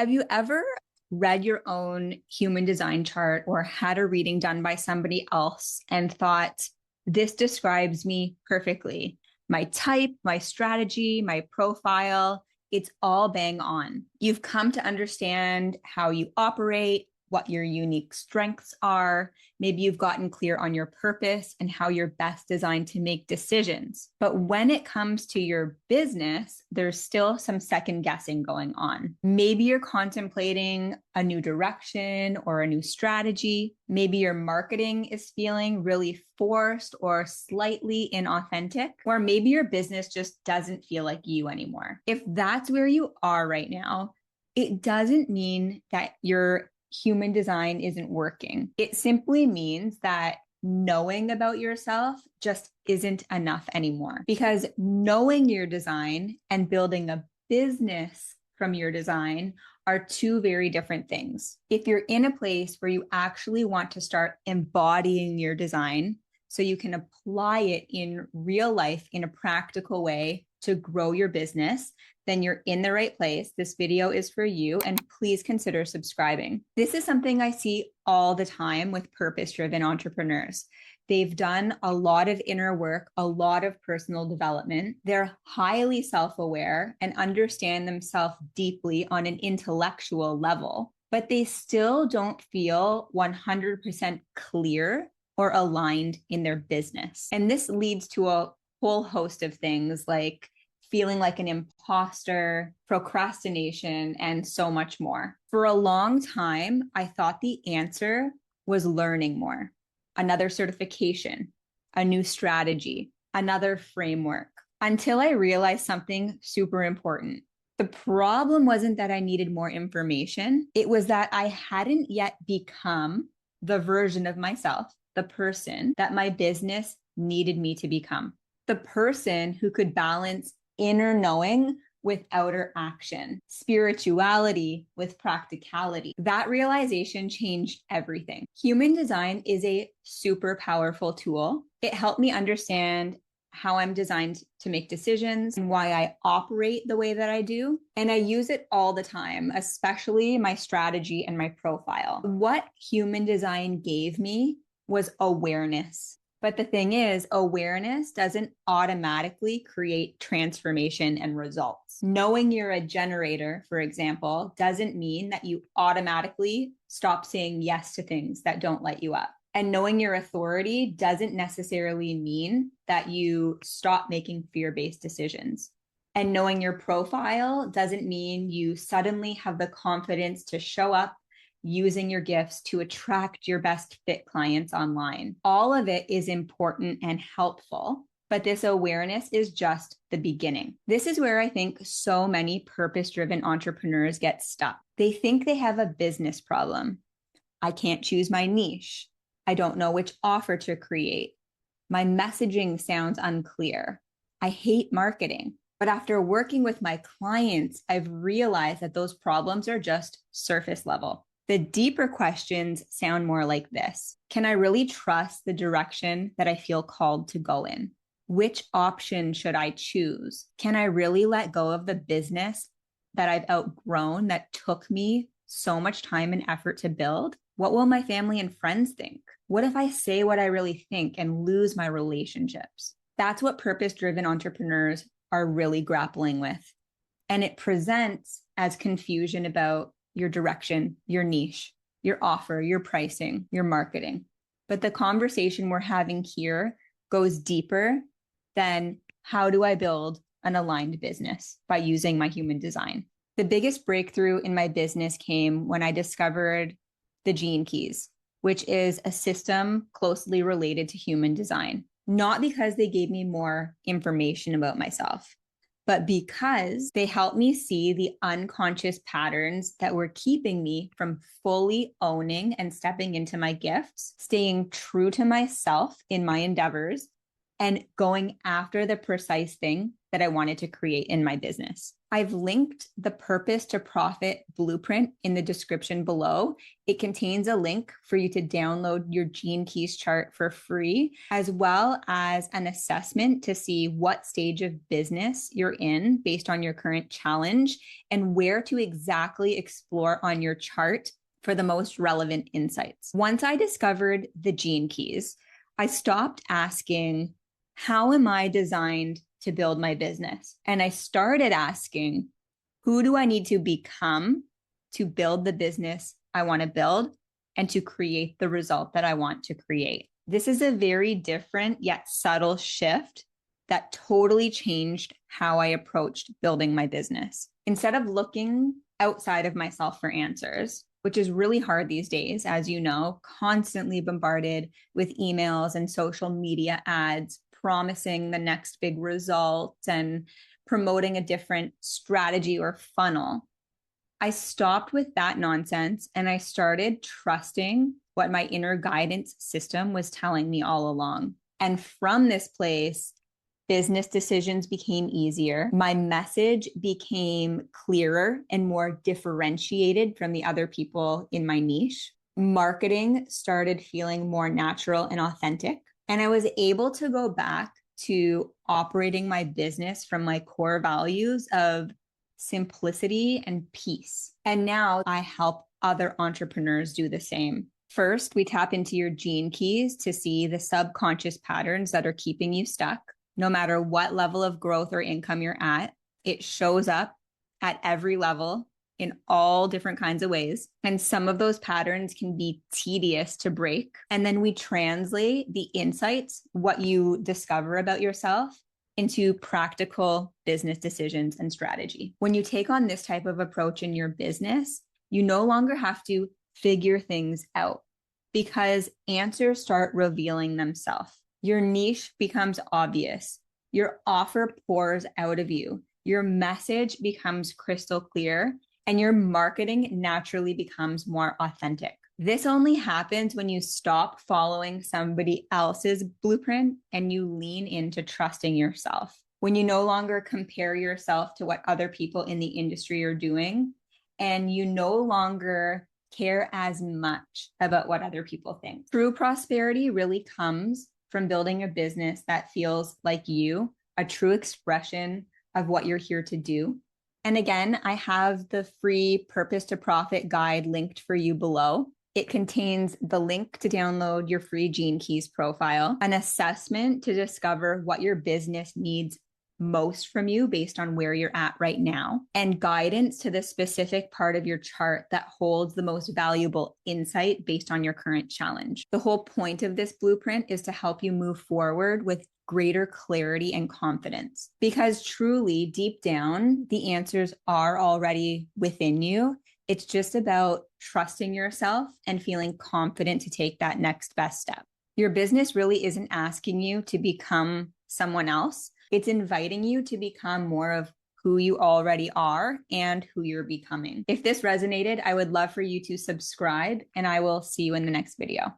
Have you ever read your own human design chart or had a reading done by somebody else and thought, this describes me perfectly? My type, my strategy, my profile, it's all bang on. You've come to understand how you operate, what your unique strengths are. Maybe you've gotten clear on your purpose and how you're best designed to make decisions. But when it comes to your business, there's still some second guessing going on. Maybe you're contemplating a new direction or a new strategy. Maybe your marketing is feeling really forced or slightly inauthentic, or maybe your business just doesn't feel like you anymore. If that's where you are right now, it doesn't mean that your human design isn't working. It simply means that knowing about yourself just isn't enough anymore, because knowing your design and building a business from your design are two very different things. If you're in a place where you actually want to start embodying your design so you can apply it in real life in a practical way to grow your business, then you're in the right place. This video is for you, and please consider subscribing. This is something I see all the time with purpose-driven entrepreneurs. They've done a lot of inner work, a lot of personal development. They're highly self-aware and understand themselves deeply on an intellectual level, but they still don't feel 100% clear or aligned in their business. And this leads to a whole host of things like feeling like an imposter, procrastination, and so much more. For a long time, I thought the answer was learning more, another certification, a new strategy, another framework, until I realized something super important. The problem wasn't that I needed more information. It was that I hadn't yet become the version of myself, the person that my business needed me to become, the person who could balance inner knowing with outer action, spirituality with practicality. That realization changed everything. Human design is a super powerful tool. It helped me understand how I'm designed to make decisions and why I operate the way that I do. And I use it all the time, especially my strategy and my profile. What human design gave me was awareness. But the thing is, awareness doesn't automatically create transformation and results. Knowing you're a generator, for example, doesn't mean that you automatically stop saying yes to things that don't light you up. And knowing your authority doesn't necessarily mean that you stop making fear-based decisions. And knowing your profile doesn't mean you suddenly have the confidence to show up using your gifts to attract your best fit clients online. All of it is important and helpful, but this awareness is just the beginning. This is where I think so many purpose-driven entrepreneurs get stuck. They think they have a business problem. I can't choose my niche. I don't know which offer to create. My messaging sounds unclear. I hate marketing. But after working with my clients, I've realized that those problems are just surface level. The deeper questions sound more like this. Can I really trust the direction that I feel called to go in? Which option should I choose? Can I really let go of the business that I've outgrown that took me so much time and effort to build? What will my family and friends think? What if I say what I really think and lose my relationships? That's what purpose-driven entrepreneurs are really grappling with. And it presents as confusion about your direction, your niche, your offer, your pricing, your marketing. But the conversation we're having here goes deeper than how do I build an aligned business by using my human design. The biggest breakthrough in my business came when I discovered the Gene Keys, which is a system closely related to human design. Not because they gave me more information about myself, but because they helped me see the unconscious patterns that were keeping me from fully owning and stepping into my gifts, staying true to myself in my endeavors, and going after the precise thing that I wanted to create in my business. I've linked the Purpose to Profit blueprint in the description below. It contains a link for you to download your Gene Keys chart for free, as well as an assessment to see what stage of business you're in based on your current challenge and where to exactly explore on your chart for the most relevant insights. Once I discovered the Gene Keys, I stopped asking, how am I designed to build my business? And I started asking, who do I need to become to build the business I want to build and to create the result that I want to create? This is a very different yet subtle shift that totally changed how I approached building my business. Instead of looking outside of myself for answers, which is really hard these days, as you know, constantly bombarded with emails and social media ads promising the next big result and promoting a different strategy or funnel. I stopped with that nonsense and I started trusting what my inner guidance system was telling me all along. And from this place, business decisions became easier. My message became clearer and more differentiated from the other people in my niche. Marketing started feeling more natural and authentic. And I was able to go back to operating my business from my core values of simplicity and peace. And now I help other entrepreneurs do the same. First, we tap into your Gene Keys to see the subconscious patterns that are keeping you stuck. No matter what level of growth or income you're at, it shows up at every level in all different kinds of ways. And some of those patterns can be tedious to break. And then we translate the insights, what you discover about yourself, into practical business decisions and strategy. When you take on this type of approach in your business, you no longer have to figure things out because answers start revealing themselves. Your niche becomes obvious. Your offer pours out of you. Your message becomes crystal clear, and your marketing naturally becomes more authentic. This only happens when you stop following somebody else's blueprint and you lean into trusting yourself. When you no longer compare yourself to what other people in the industry are doing, and you no longer care as much about what other people think. True prosperity really comes from building a business that feels like you, a true expression of what you're here to do. And again, I have the free Purpose to Profit guide linked for you below. It contains the link to download your free Gene Keys profile, an assessment to discover what your business needs most from you based on where you're at right now, and guidance to the specific part of your chart that holds the most valuable insight based on your current challenge. The whole point of this blueprint is to help you move forward with greater clarity and confidence, because truly deep down, the answers are already within you. It's just about trusting yourself and feeling confident to take that next best step. Your business really isn't asking you to become someone else. It's inviting you to become more of who you already are and who you're becoming. If this resonated, I would love for you to subscribe, and I will see you in the next video.